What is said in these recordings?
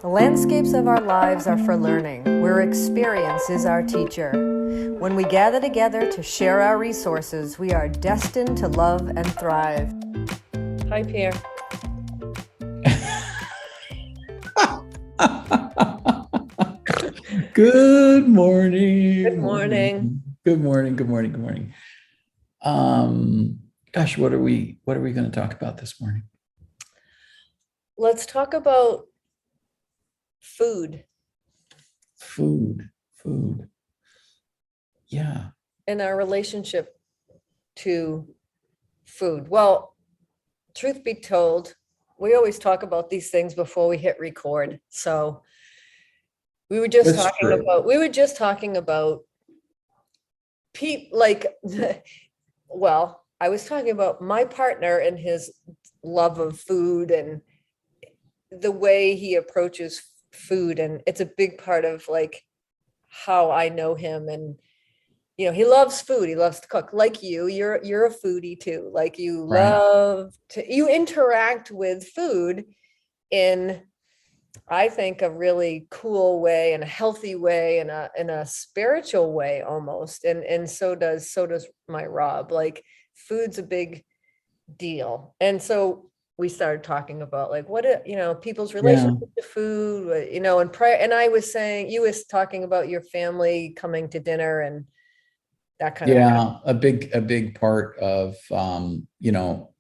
The landscapes of our lives are for learning, where experience is our teacher. When we gather together to share our resources, we are destined to love and thrive. Hi, Pierre. Good morning. Good morning. Good morning. Good morning. Good morning. Gosh, what are we going to talk about this morning? Let's talk about food. Food. Yeah. And our relationship to food. Well, truth be told, we always talk about these things before we hit record. So we were just That's talking true. about like well, I was talking about my partner and his love of food and the way he approaches food, and it's a big part of like how I know him. And he loves food, he loves to cook like you're a foodie too, like you Right. love to interact with food in, I think, a really cool way and a healthy way and in a spiritual way almost. And so does my Rob. Like, food's a big deal. And so we started talking about like people's Yeah. relationship to food, and I was saying, you was talking about your family coming to dinner and that kind of thing. Yeah. A big part of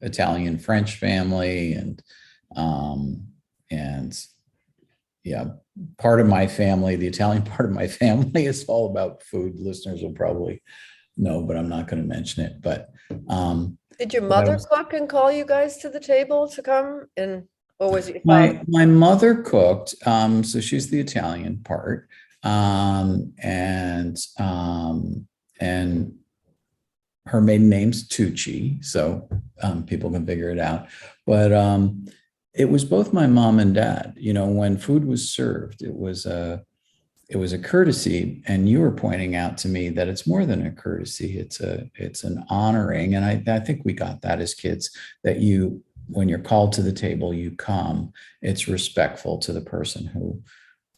Italian French family and yeah, part of my family, the Italian part of my family is all about food. Listeners will probably know, but I'm not going to mention it. Did your But I mother was, cook and call you guys to the table to come, or was it your father? my mother cooked, so she's the Italian part, and her maiden name's Tucci, so people can figure it out. But it was both my mom and dad. When food was served, it was a courtesy, and you were pointing out to me that it's more than a courtesy. It's an honoring, and I think we got that as kids, that when you're called to the table, you come. It's respectful to the person who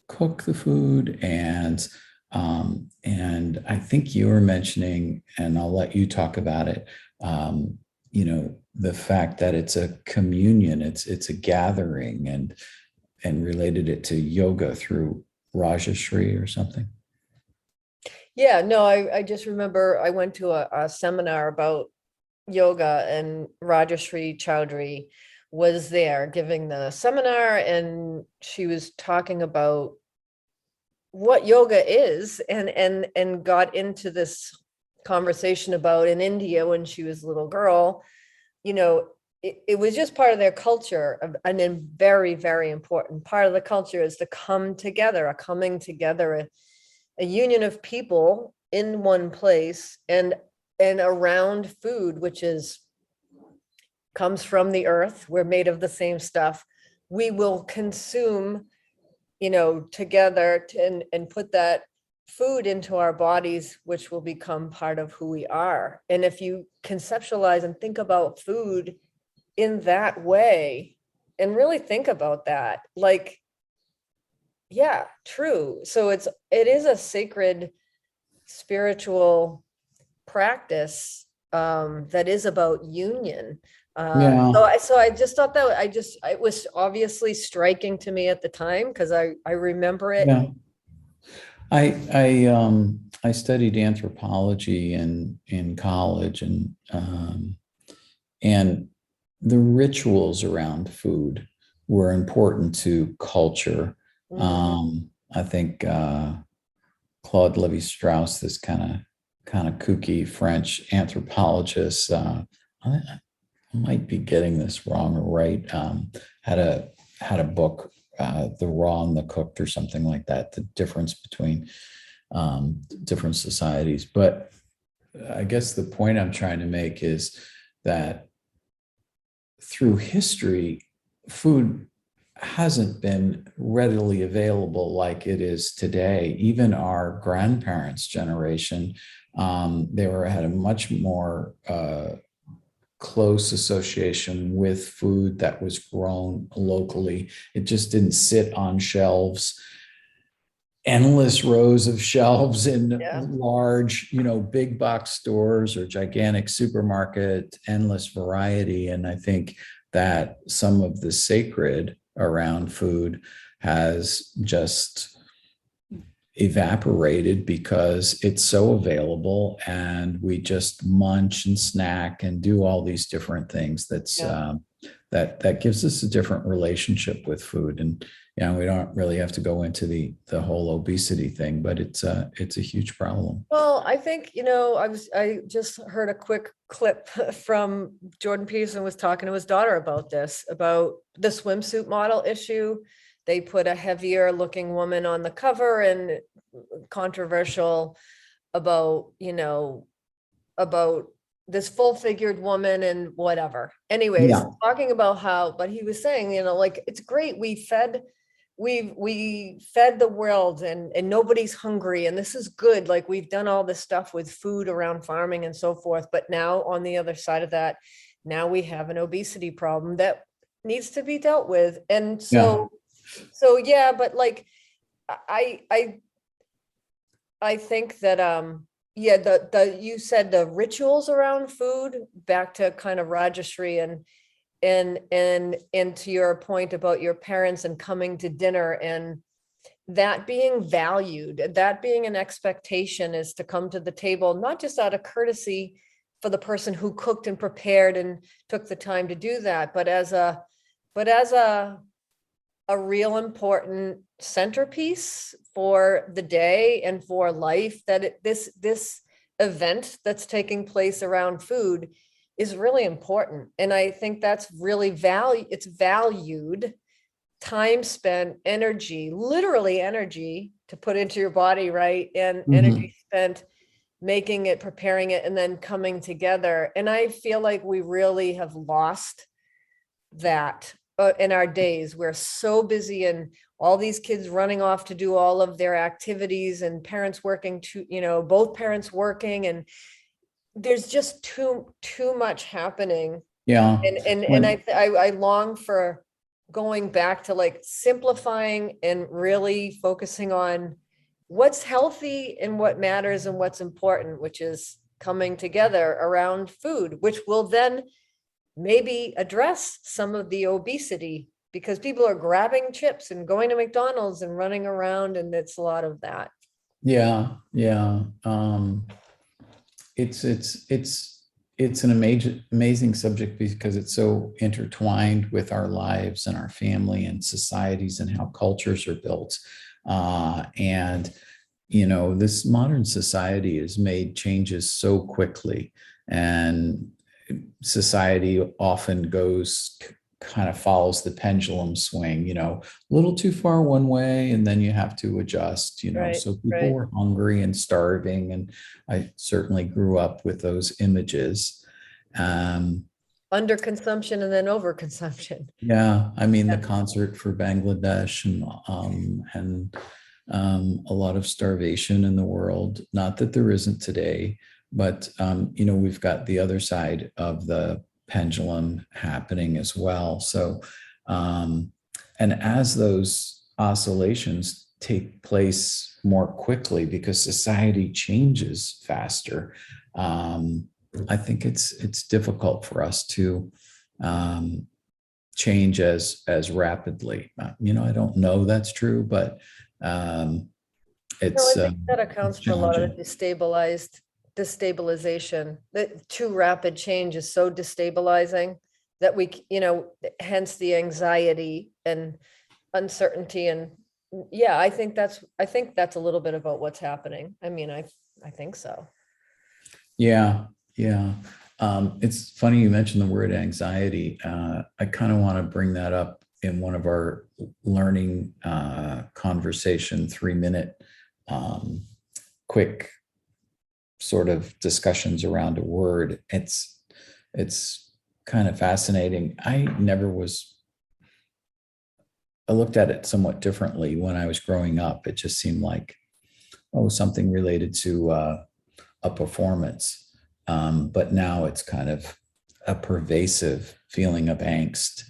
cooked the food, and I think you were mentioning, and I'll let you talk about it. The fact that it's a communion, it's a gathering, and related it to yoga through Rajashree or something. Yeah, no, I just remember I went to a seminar about yoga, and Rajashree Choudhry was there giving the seminar, and she was talking about what yoga is, and got into this conversation about in India when she was a little girl. It was just part of their culture, and a very, very important part of the culture is to come together, a coming together, a union of people in one place and around food, which comes from the earth. We're made of the same stuff. We will consume, together, and put that food into our bodies, which will become part of who we are. And if you conceptualize and think about food in that way, and really think about that, like, yeah, true. So it is a sacred spiritual practice, that is about union. Yeah, So I just thought that it was obviously striking to me at the time, because I remember it. yeah. I studied anthropology in college, and the rituals around food were important to culture. Mhm. I think Claude Levi-Strauss, this kind of kooky French anthropologist, I might be getting this wrong or right, had a book, The Raw and the Cooked, or something like that, the difference between different societies. But I guess the point I'm trying to make is that through history, food hasn't been readily available like it is today. Even our grandparents' generation, they had a much more close association with food that was grown locally. It just didn't sit on shelves, endless rows of shelves in Yeah. large, big box stores or gigantic supermarket, endless variety. And I think that some of the sacred around food has just evaporated because it's so available, and we just munch and snack and do all these different things. Yeah. That gives us a different relationship with food. And we don't really have to go into the whole obesity thing, but it's a huge problem. Well, I think, I just heard a quick clip from Jordan Peterson was talking to his daughter about about the swimsuit model issue. They put a heavier looking woman on the cover, and controversial about, about this full figured woman and whatever. Anyways, Yeah. talking about but he was saying, like, it's great. We fed the world, and nobody's hungry, and this is good. Like, we've done all this stuff with food around farming and so forth. But now on the other side of that, now we have an obesity problem that needs to be dealt with. And Yeah. so yeah, but like, I I think that yeah, the you said the rituals around food, back to kind of Rajashree, and to your point about your parents and coming to dinner, and that being valued, that being an expectation, is to come to the table, not just out of courtesy for the person who cooked and prepared and took the time to do that, but as a real important centerpiece for the day and for life, that this event that's taking place around food is really important. And I think that's really it's valued, time spent, energy, literally energy to put into your body, right? And energy spent making it, preparing it, and then coming together. And I feel like we really have lost that in our days. We're so busy, and all these kids running off to do all of their activities, and parents working both parents working, and there's just too much happening. Yeah. And I long for going back to like simplifying and really focusing on what's healthy and what matters and what's important, which is coming together around food, which will then maybe address some of the obesity, because people are grabbing chips and going to McDonald's and running around, and it's a lot of that. Yeah. Yeah. It's an amazing subject because it's so intertwined with our lives and our family and societies and how cultures are built. And this modern society has made changes so quickly, and society often kind of follows the pendulum swing, a little too far one way, and then you have to adjust, Right, so people right. were hungry and starving, and I certainly grew up with those images. Under consumption and then overconsumption. Yeah, I mean, the Yeah. concert for Bangladesh, and a lot of starvation in the world. Not that there isn't today, but we've got the other side of the pendulum happening as well. So, and as those oscillations take place more quickly because society changes faster, I think it's difficult for us to change as rapidly. I don't know that's true, but No, I it's think that it's accounts for a lot of the challenging. destabilization. That too rapid change is so destabilizing that hence the anxiety and uncertainty. And yeah, I think that's a little bit about what's happening. I mean, I think so. Yeah, yeah. It's funny you mentioned the word anxiety. I kind of want to bring that up in one of our learning conversation 3-minute quick sort of discussions around a word. It's kind of fascinating. I looked at it somewhat differently when I was growing up. It just seemed like, something related to a performance. But now it's kind of a pervasive feeling of angst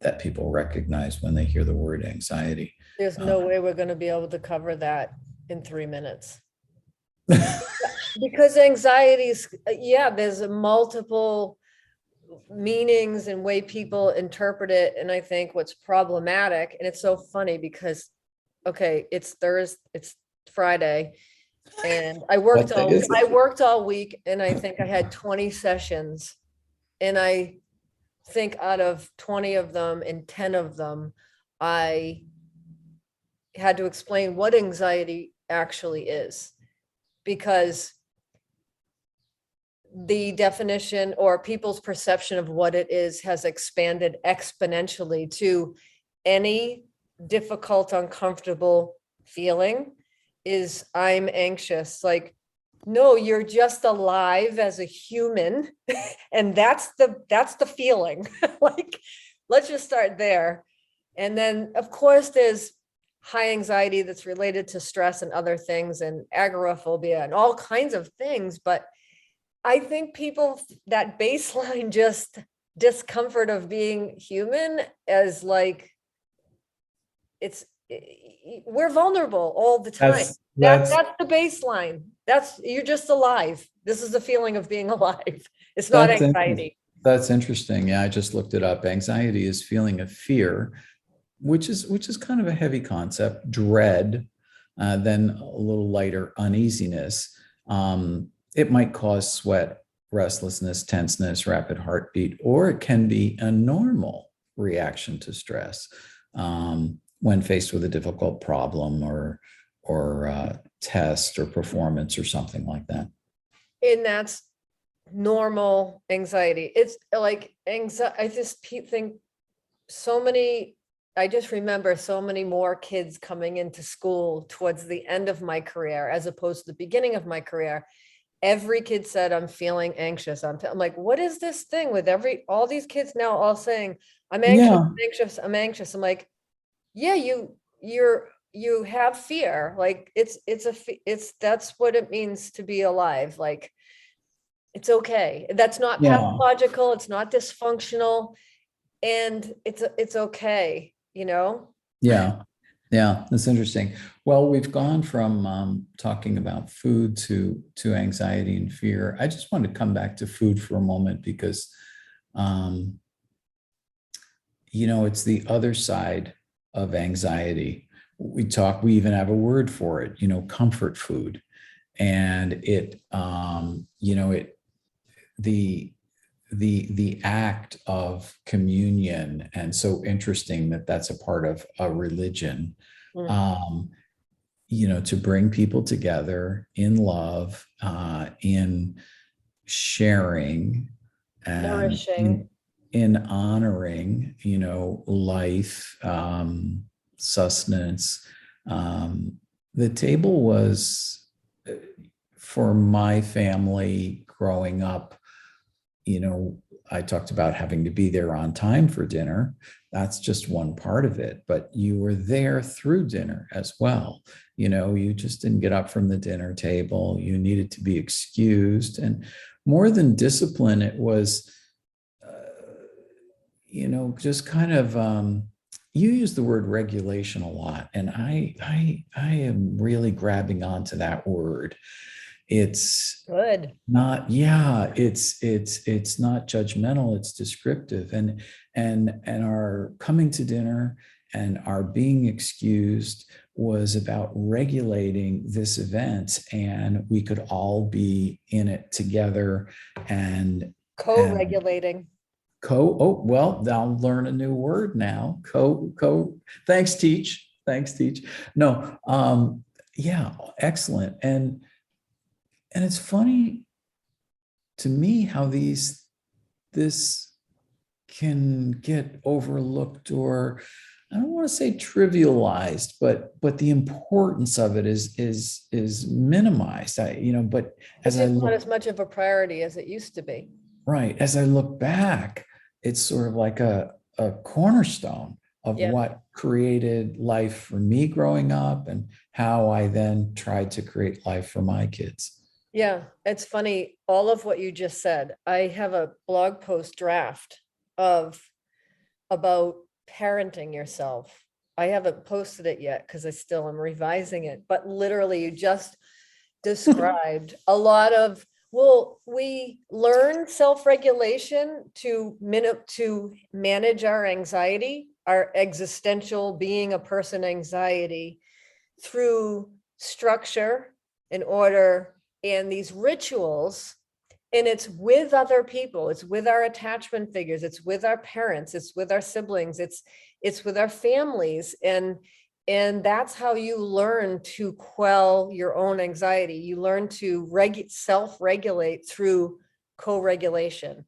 that people recognize when they hear the word anxiety. There's Uh, no way we're going to be able to cover that in 3 minutes. Because anxieties, yeah, there's multiple meanings and way people interpret it. And I think what's problematic, and it's so funny because, okay, it's Friday, and what day is I it? worked all week, and I think I had 20 sessions. And I think out of 20 of them and 10 of them, I had to explain what anxiety actually is, because the definition or people's perception of what it is has expanded exponentially to any difficult, uncomfortable feeling is I'm anxious. Like, no, you're just alive as a human. And that's the feeling. Like, let's just start there. And then, of course, there's high anxiety that's related to stress and other things, and agoraphobia and all kinds of things. But I think people, that baseline just discomfort of being human, as like, it's, we're vulnerable all the time. That's That's the baseline. You're just alive. This is the feeling of being alive. It's not that's anxiety. that's interesting. Yeah, I just looked it up. Anxiety is feeling of fear, which is kind of a heavy concept. Dread, then a little lighter uneasiness. It might cause sweat, restlessness, tenseness, rapid heartbeat, or it can be a normal reaction to stress when faced with a difficult problem or test or performance or something like that. And that's normal anxiety. It's like anxiety. I just think so many, I just remember so many more kids coming into school towards the end of my career as opposed to the beginning of my career. Every kid said, I'm feeling anxious. I'm like, what is this thing with all these kids now all saying, I'm anxious, Yeah, I'm anxious, I'm anxious. I'm like, yeah, you have fear. Like, that's what it means to be alive. Like, it's okay. That's not yeah. pathological. It's not dysfunctional. And it's okay, you know? Yeah, yeah, that's interesting. Well, we've gone from talking about food to anxiety and fear. I just want to come back to food for a moment because, um, it's the other side of anxiety. We even have a word for it, comfort food, and the the act of communion, and so interesting that that's a part of a religion, Mm. um, to bring people together in love, in sharing, and Nourishing. in honoring, life, sustenance. The table was, for my family growing up, I talked about having to be there on time for dinner. That's just one part of it, but you were there through dinner as well. You just didn't get up from the dinner table. You needed to be excused. And more than discipline, it was, just kind of, you use the word regulation a lot. And I am really grabbing onto that word. It's Good. not, yeah, it's not judgmental, it's descriptive. And our coming to dinner and our being excused was about regulating this event, and we could all be in it together. And Co-regulating. oh, well, I'll learn a new word now. Thanks, teach. No, yeah, excellent. And it's funny to me how this can get overlooked, or I don't want to say trivialized, but the importance of it is minimized. But It's as I just not look as much of a priority as it used to be. right, as I look back, it's sort of like a cornerstone of Yeah. what created life for me growing up, and how I then tried to create life for my kids. Yeah, it's funny, all of what you just said. I have a blog post draft of about parenting yourself. I haven't posted it yet because I still am revising it, but literally you just described a lot of, well, we learn self-regulation to manage our anxiety, our existential being a person anxiety through structure in order and these rituals, and it's with other people, it's with our attachment figures, it's with our parents, it's with our siblings, it's with our families, and that's how you learn to quell your own anxiety. You learn to self-regulate through co-regulation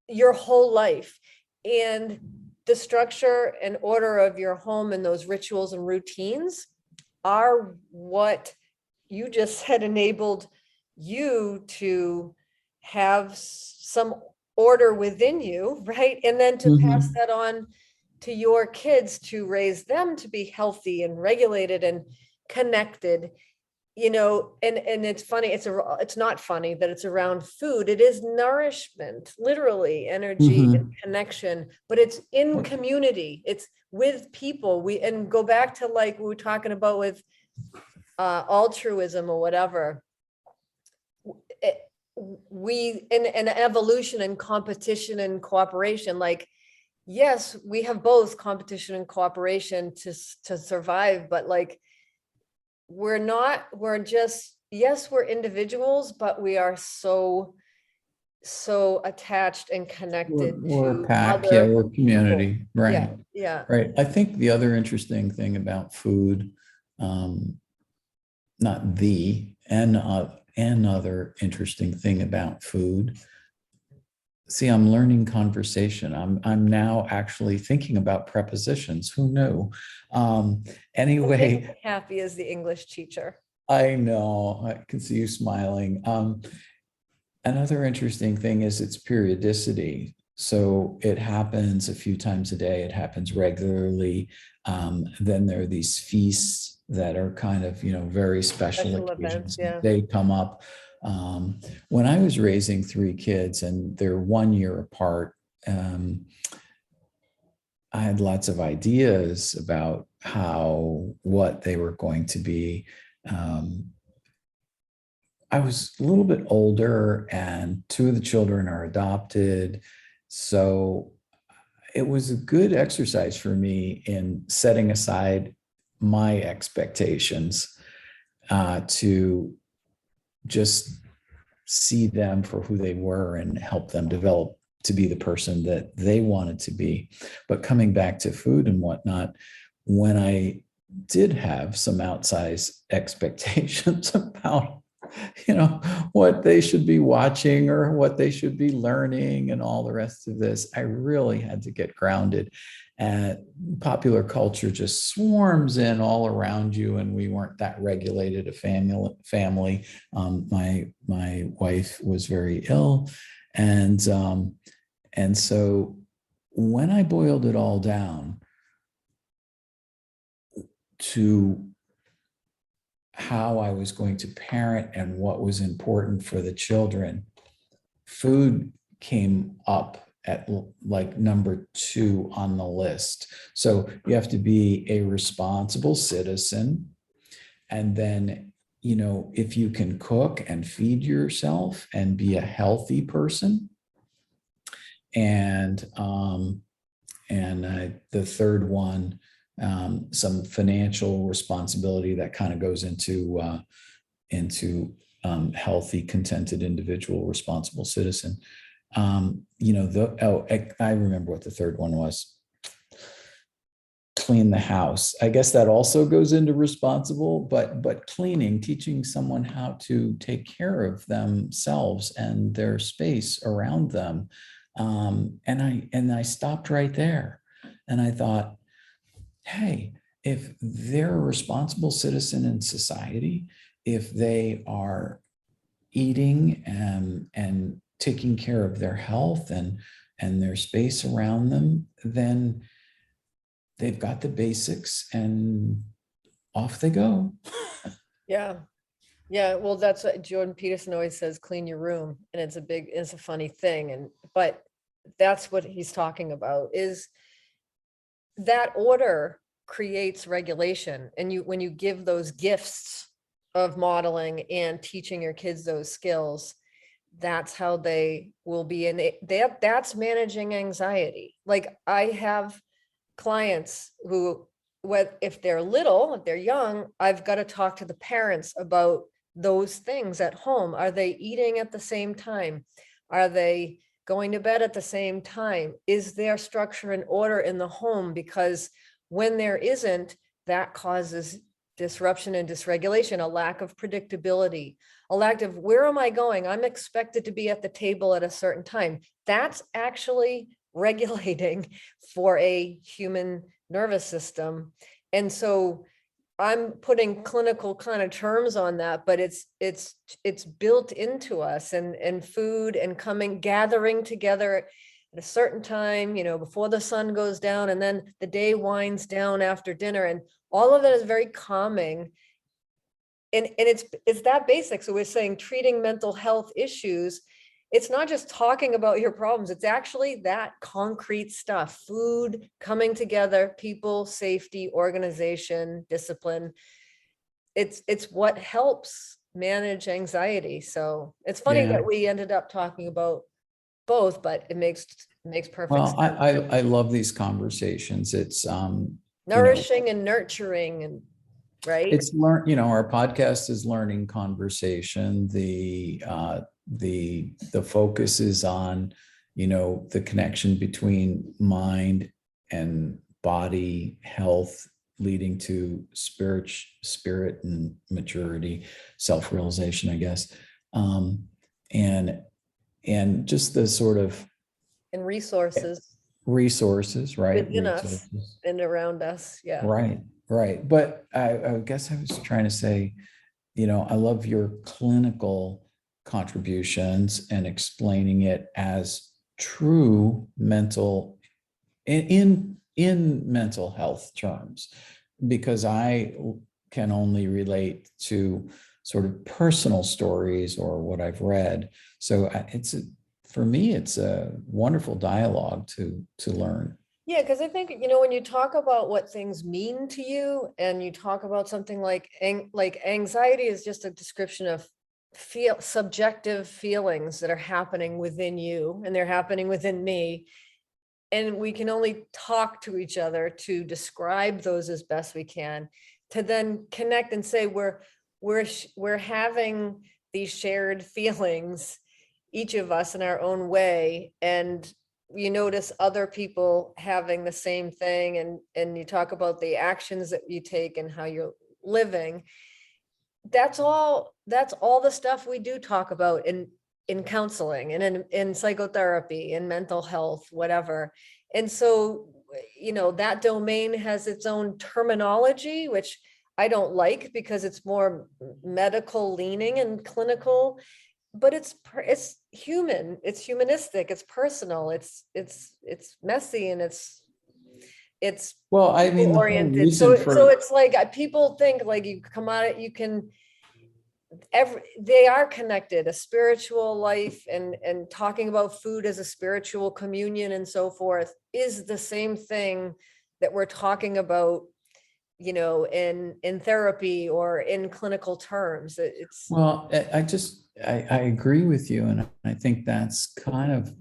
your whole life. And the structure and order of your home and those rituals and routines are what you just said enabled you to have some order within you, right? And then to pass Mhm. that on to your kids to raise them to be healthy and regulated and connected, and it's funny, it's not funny that it's around food. It is nourishment, literally energy and Mhm. connection, but it's in community, it's with people. And go back to like we were talking about with altruism or whatever. It, we in an evolution and competition and cooperation, like yes, we have both competition and cooperation to survive, but like we're just, yes, we're individuals, but we are so attached and connected We're a to pack, yeah, other we're a people. community, Yeah, right? yeah. Right. I think the other interesting thing about food, um, not the, and another interesting thing about food. See, I'm learning conversation. I'm now actually thinking about prepositions. Who knew? It makes me Anyway, happy as the English teacher. I know I can see you smiling. Another interesting thing is its periodicity. So it happens a few times a day. It happens regularly. Then there are these feasts that are kind of, very special Special events, occasions. yeah. They come up. Um, when I was raising three kids and they're 1 year apart, um, I had lots of ideas about what they were going to be. Um, I was a little bit older, and two of the children are adopted. So it was a good exercise for me in setting aside my expectations to just see them for who they were and help them develop to be the person that they wanted to be. But coming back to food and whatnot, when I did have some outsized expectations about what they should be watching or what they should be learning and all the rest of this, I really had to get grounded. And popular culture just swarms in all around you, and we weren't that regulated a family. My wife was very ill, and so when I boiled it all down to how I was going to parent and what was important for the children, food came up at like number 2 on the list. So you have to be a responsible citizen. And then, if you can cook and feed yourself and be a healthy person, and the third one, some financial responsibility that kind of goes into healthy, contented individual, responsible citizen. I remember what the third one was. Clean the house. I guess that also goes into responsible, but cleaning, teaching someone how to take care of themselves and their space around them. And I stopped right there, and I thought, hey, if they're a responsible citizen in society, if they are eating and taking care of their health and their space around them, then they've got the basics and off they go. Yeah, Yeah, well, that's what Jordan Peterson always says, clean your room. And it's a funny thing. But that's what he's talking about, is that order creates regulation. And when you give those gifts of modeling and teaching your kids those skills, that's how they will be in it. That's managing anxiety. Like, I have clients who, if they're little, if they're young, I've got to talk to the parents about those things at home. Are they eating at the same time? Are they going to bed at the same time? Is there structure and order in the home? Because when there isn't, that causes disruption and dysregulation, a lack of predictability, a lack of, where am I going? I'm expected to be at the table at a certain time. That's actually regulating for a human nervous system. And so I'm putting clinical kind of terms on that, but it's built into us, and food and gathering together at a certain time, before the sun goes down, and then the day winds down after dinner, and all of that is very calming. And it's that basic. So we're saying treating mental health issues, it's not just talking about your problems, it's actually that concrete stuff: food, coming together, people, safety, organization, discipline. It's what helps manage anxiety. So it's funny Yeah. that we ended up talking about both, but it makes perfect Well, sense. I love these conversations. It's Nourishing and nurturing, and right. it's our podcast is learning conversation. The focus is on, the connection between mind and body health, leading to spirit and maturity, self-realization, I guess. And just the sort of And resources resources, right? within us Resources. and around us. Yeah. Right, right. But I guess I was trying to say, I love your clinical contributions and explaining it as true mental in mental health terms, because I can only relate to sort of personal stories or what I've read. So for me, it's a wonderful dialogue to learn. Yeah, because I think, when you talk about what things mean to you, and you talk about something like anxiety is just a description of subjective feelings that are happening within you, and they're happening within me. And we can only talk to each other to describe those as best we can, to then connect and say we're having these shared feelings, each of us in our own way. And you notice other people having the same thing, and you talk about the actions that you take and how you're living. That's all the stuff we do talk about in counseling and in psychotherapy and mental health, whatever. And so, that domain has its own terminology, which I don't like, because it's more medical leaning and clinical, but it's human, it's humanistic, it's personal, it's messy, and it's Well, I mean, the whole oriented. reason So for it's like, people think like you come out it, you can they are connected. A spiritual life and talking about food as a spiritual communion and so forth is the same thing that we're talking about, in therapy or in clinical terms. It's Well, I agree with you. And I think that's kind of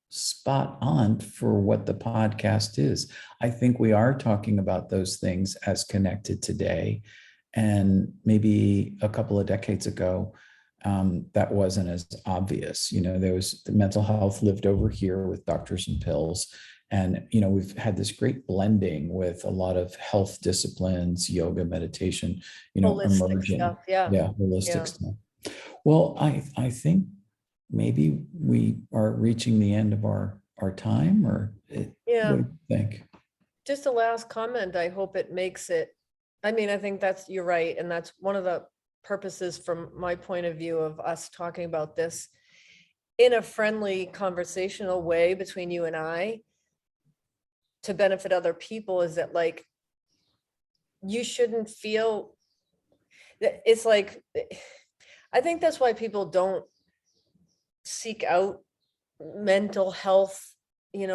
spot on for what the podcast is. I think we are talking about those things as connected today. And maybe a couple of decades ago, that wasn't as obvious. There was the mental health lived over here with doctors and pills. And, we've had this great blending with a lot of health disciplines, yoga, meditation, holistic emerging. stuff. Yeah. Yeah, holistic Yeah. stuff. Well, I think maybe we are reaching the end of our time, or Yeah. what do you think? Just a last comment. I hope it makes it. I mean, I think you're right. And that's one of the purposes from my point of view of us talking about this in a friendly conversational way between you and I, to benefit other people, is that, like, you shouldn't feel that it's like I think that's why people don't seek out mental health,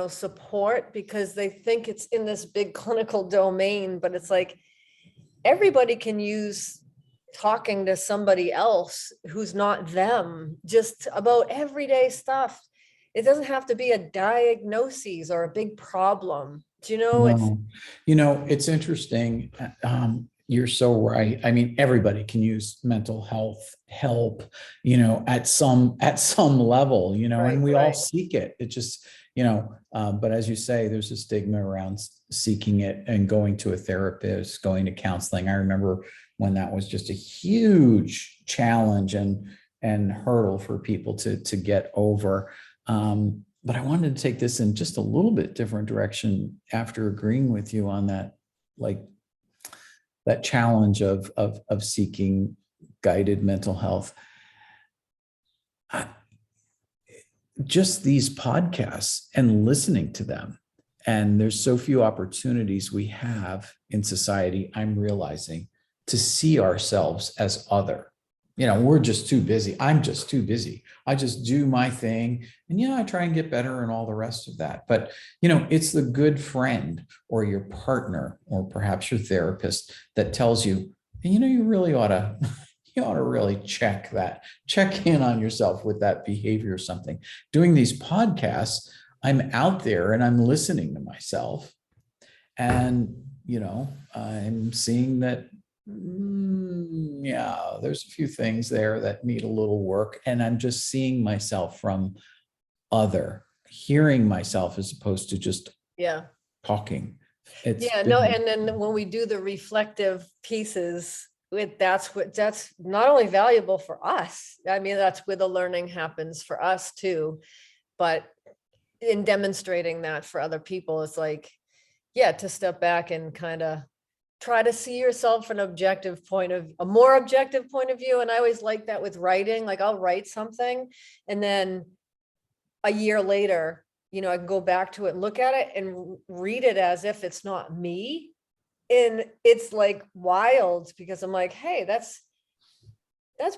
support, because they think it's in this big clinical domain, but it's like everybody can use talking to somebody else who's not them, just about everyday stuff. It doesn't have to be a diagnosis or a big problem. Do you know? It's No, it's interesting. You're so right. I mean, everybody can use mental health help, at some level, and we all seek it. It just, but as you say, there's a stigma around seeking it and going to a therapist, going to counseling. I remember when that was just a huge challenge and hurdle for people to get over. But I wanted to take this in just a little bit different direction after agreeing with you on that, like that challenge of seeking guided mental health. Just these podcasts and listening to them, and there's so few opportunities we have in society, I'm realizing, to see ourselves as other. We're just too busy. I'm just too busy. I just do my thing. And I try and get better and all the rest of that. But, it's the good friend or your partner or perhaps your therapist that tells you, you really ought to, really check in on yourself with that behavior or something. Doing these podcasts, I'm out there and I'm listening to myself. And, I'm seeing that there's a few things there that need a little work, and I'm just seeing myself from hearing myself as opposed to just talking. And then when we do the reflective pieces, that's not only valuable for us. I mean, that's where the learning happens for us too, but in demonstrating that for other people, it's like, to step back and kind of try to see yourself from a more objective point of view. And I always like that with writing. Like I'll write something and then a year later, I can go back to it and look at it and read it as if it's not me. And it's like wild, because I'm like, hey, that's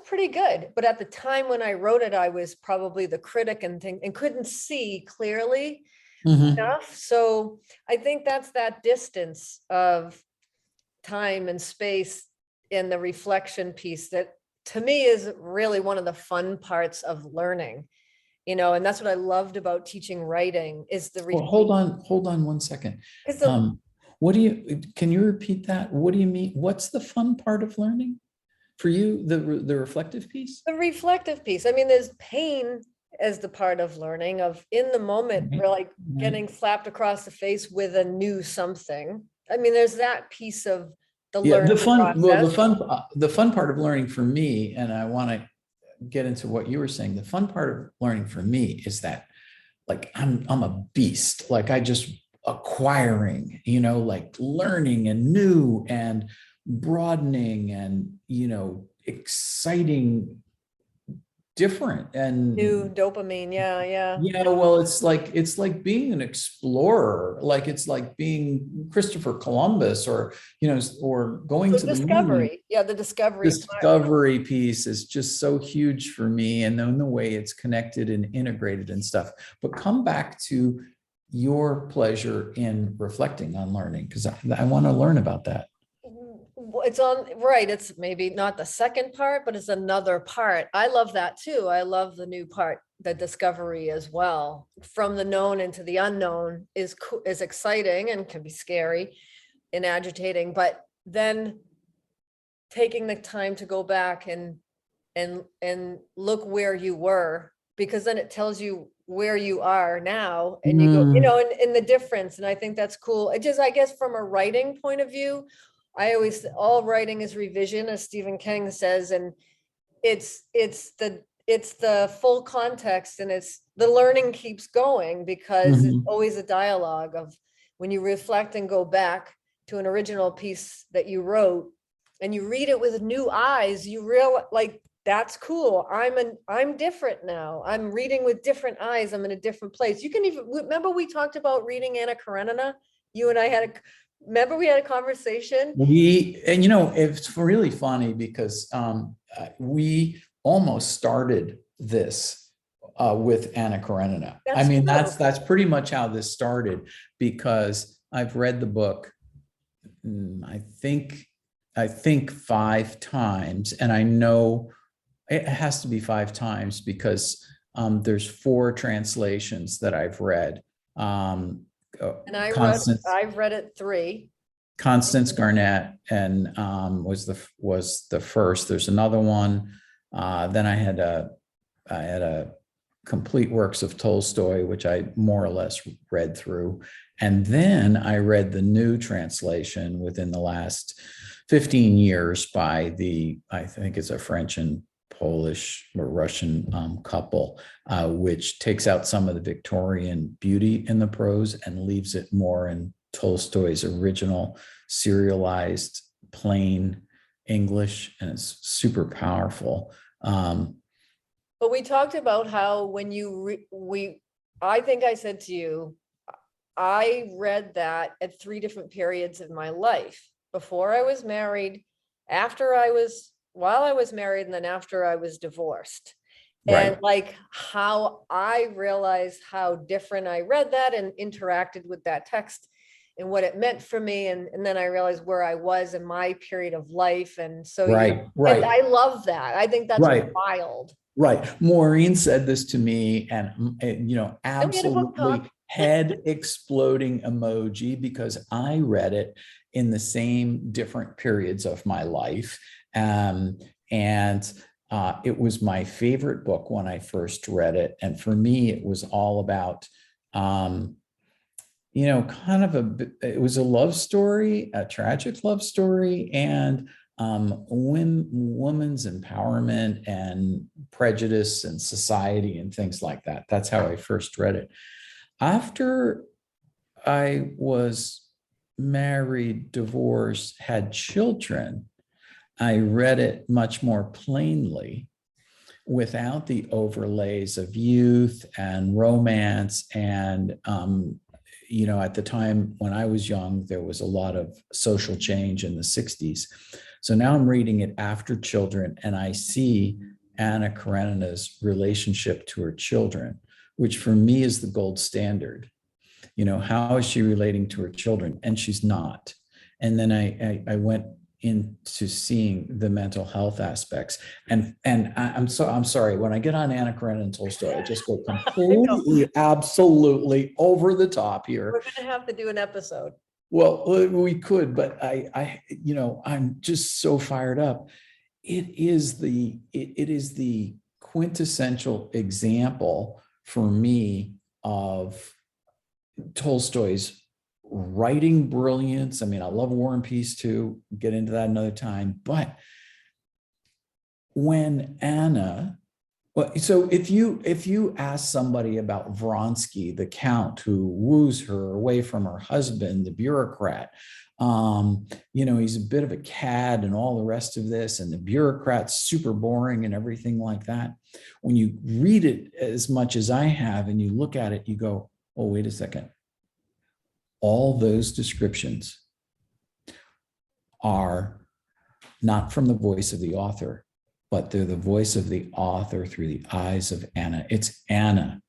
pretty good. But at the time when I wrote it, I was probably the critic and couldn't see clearly enough. So I think that's that distance of time and space in the reflection piece that to me is really one of the fun parts of learning, and that's what I loved about teaching writing is the hold on 1 second. Can you repeat that? What do you mean? What's the fun part of learning for you? The reflective piece? The reflective piece. I mean, there's pain as the part of learning, of in the moment, we're like getting slapped across the face with a new something. I mean, there's that piece of the learning process. The fun part of learning for me, and I want to get into what you were saying, the fun part of learning for me is that, like, I'm a beast. Like I just acquiring, like learning and new and broadening and, exciting, different and new dopamine. Yeah. Well, it's like being an explorer, like it's like being Christopher Columbus or going to the discovery. moon. The discovery piece is just so huge for me, and then the way it's connected and integrated and stuff. But come back to your pleasure in reflecting on learning, because I want to learn about that. It's maybe not the second part, but it's another part. I love that too. I love the new part, the discovery as well. From the known into the unknown is exciting and can be scary and agitating, but then taking the time to go back and look where you were, because then it tells you where you are now, and you go, in the difference. And I think that's cool. It just, I guess from a writing point of view, all writing is revision, as Stephen King says, and it's the full context, and it's the learning keeps going, because it's always a dialogue of when you reflect and go back to an original piece that you wrote and you read it with new eyes, you realize, like, that's cool. I'm different now. I'm reading with different eyes. I'm in a different place. You can even remember we talked about reading Anna Karenina. You and I remember we had a conversation. It's really funny because we almost started this with Anna Karenina. That's That's pretty much how this started, because I've read the book, I think 5 times, and I know it has to be 5 times because there's 4 translations that I've read. and I've read it 3. Constance Garnett and was the first. There's another one. Then I had a complete works of Tolstoy, which I more or less read through. And then I read the new translation within the last 15 years by I think it's a French and Polish or Russian couple, which takes out some of the Victorian beauty in the prose and leaves it more in Tolstoy's original serialized plain English, and it's super powerful. But we talked about how when I think I said to you, I read that at 3 different periods of my life: before I was married, while I was married, and then after I was divorced. And like how I realized how different I read that and interacted with that text and what it meant for me. And then I realized where I was in my period of life. And so I love that. I think that's wild. Right. Maureen said this to me, and absolutely head exploding emoji, because I read it in the same different periods of my life. It was my favorite book when I first read it. And for me, it was all about, it was a love story, a tragic love story, and women's empowerment and prejudice and society and things like that. That's how I first read it. After I was married, divorced, had children, I read it much more plainly, without the overlays of youth and romance. And, at the time when I was young, there was a lot of social change in the 60s. So now I'm reading it after children, and I see Anna Karenina's relationship to her children, which for me is the gold standard. How is she relating to her children? And she's not. And then I went into seeing the mental health aspects. And I'm sorry, when I get on Anna Karenina and Tolstoy, I just go completely, absolutely over the top here. We're going to have to do an episode. Well, we could, but I'm just so fired up. It is the quintessential example for me of Tolstoy's writing brilliance. I love War and Peace too. Get into that another time. But when Anna, so if you ask somebody about Vronsky, the count who woos her away from her husband, the bureaucrat, he's a bit of a cad and all the rest of this, and the bureaucrat's super boring and everything like that. When you read it as much as I have and you look at it, you go, oh, wait a second. All those descriptions are not from the voice of the author, but they're the voice of the author through the eyes of Anna. It's Anna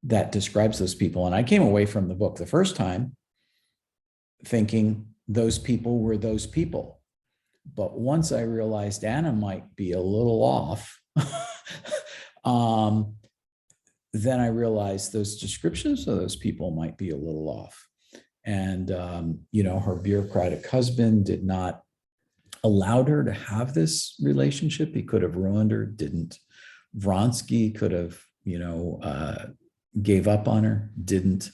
that describes those people. And I came away from the book the first time thinking those people were those people. But once I realized Anna might be a little off, then I realized those descriptions of those people might be a little off. And, her bureaucratic husband did not allow her to have this relationship. He could have ruined her, didn't. Vronsky could have, gave up on her, didn't.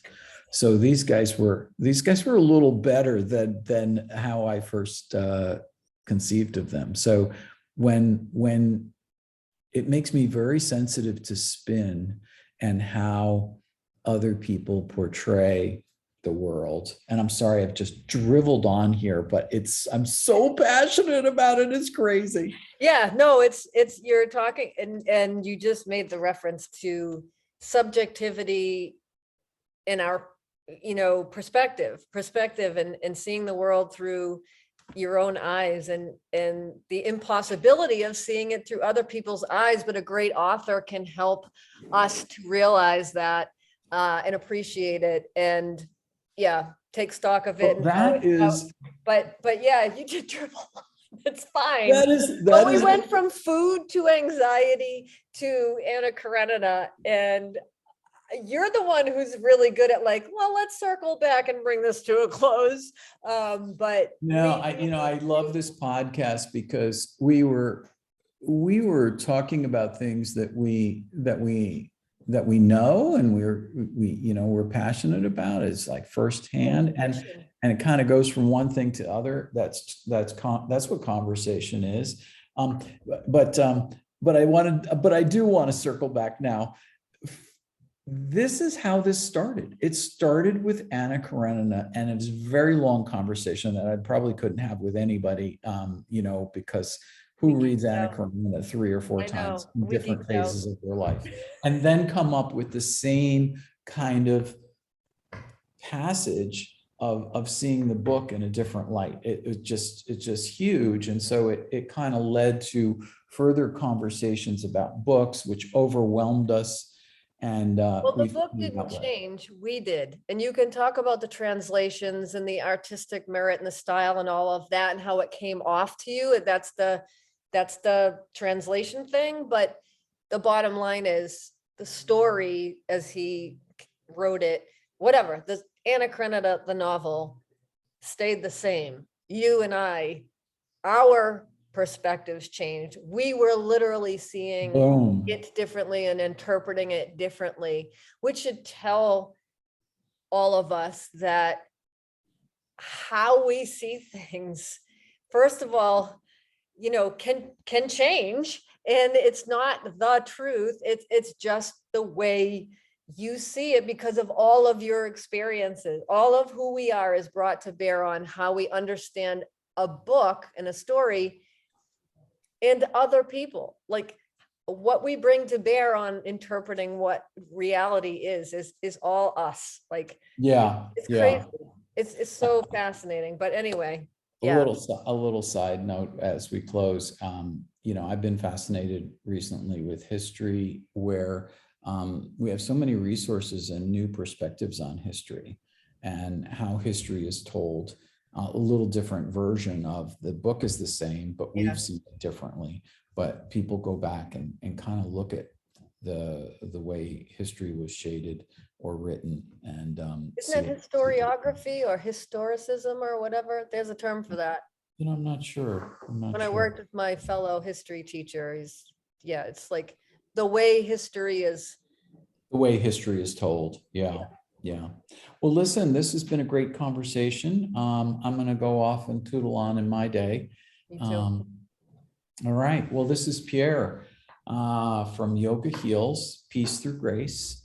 So these guys were a little better than how I first conceived of them. So when it makes me very sensitive to spin and how other people portray the world. And I'm sorry, I've just dribbled on here, but I'm so passionate about it. It's crazy. Yeah, no, it's you're talking and you just made the reference to subjectivity in our, perspective and seeing the world through your own eyes and the impossibility of seeing it through other people's eyes, but a great author can help us to realize that and appreciate it and take stock of it. Well, that is, but yeah, you did triple. It's fine. that We is, went from food to anxiety to Anna Karenina, and you're the one who's really good at like, well, let's circle back and bring this to a close. But no, I love this podcast because we were talking about things that we know and we're passionate about. It's like firsthand, and it kind of goes from one thing to other. That's what conversation is. But I do want to circle back now. This is how this started. It started with Anna Karenina, and it's a very long conversation that I probably couldn't have with anybody, because who reads Anna Karenina 3 or 4 times in different phases of their life, and then come up with the same kind of passage of seeing the book in a different light. It's just huge. And so it kind of led to further conversations about books, which overwhelmed us. And well, the book didn't change, we did. And you can talk about the translations and the artistic merit and the style and all of that and how it came off to you. That's the translation thing. But the bottom line is the story as he wrote it, whatever, the Anna Karenina, the novel, stayed the same. You and I, our perspectives changed. We were literally seeing it differently and interpreting it differently, which should tell all of us that how we see things, first of all, can change, and it's not the truth. It's just the way you see it because of all of your experiences. All of who we are is brought to bear on how we understand a book and a story and other people. Like what we bring to bear on interpreting what reality is all us. Like, it's crazy. It's so fascinating. But anyway, a little side note as we close. I've been fascinated recently with history, where we have so many resources and new perspectives on history and how history is told. A little different version of the book is the same, but we've seen it differently. But people go back and kind of look at the way history was shaded or written. And isn't that historiography or historicism or whatever? There's a term for that. I'm not sure. I worked with my fellow history teacher, it's like the way history is told. Yeah. Well, listen, this has been a great conversation. I'm going to go off and tootle on in my day. Me too. All right. Well, this is Pierre from Yoga Heals, Peace Through Grace.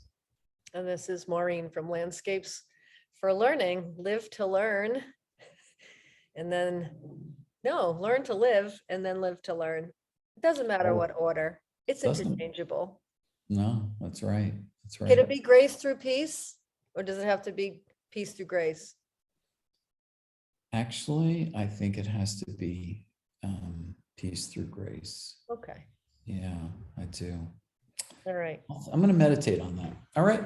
And this is Maureen from Landscapes for Learning, Live to Learn. And then, learn to live and then live to learn. It doesn't matter what order. It's interchangeable. No, that's right. Can it be grace through peace? Or does it have to be peace through grace? Actually, I think it has to be peace through grace. Okay. Yeah, I do. All right. I'm going to meditate on that. All right.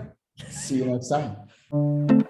See you next time.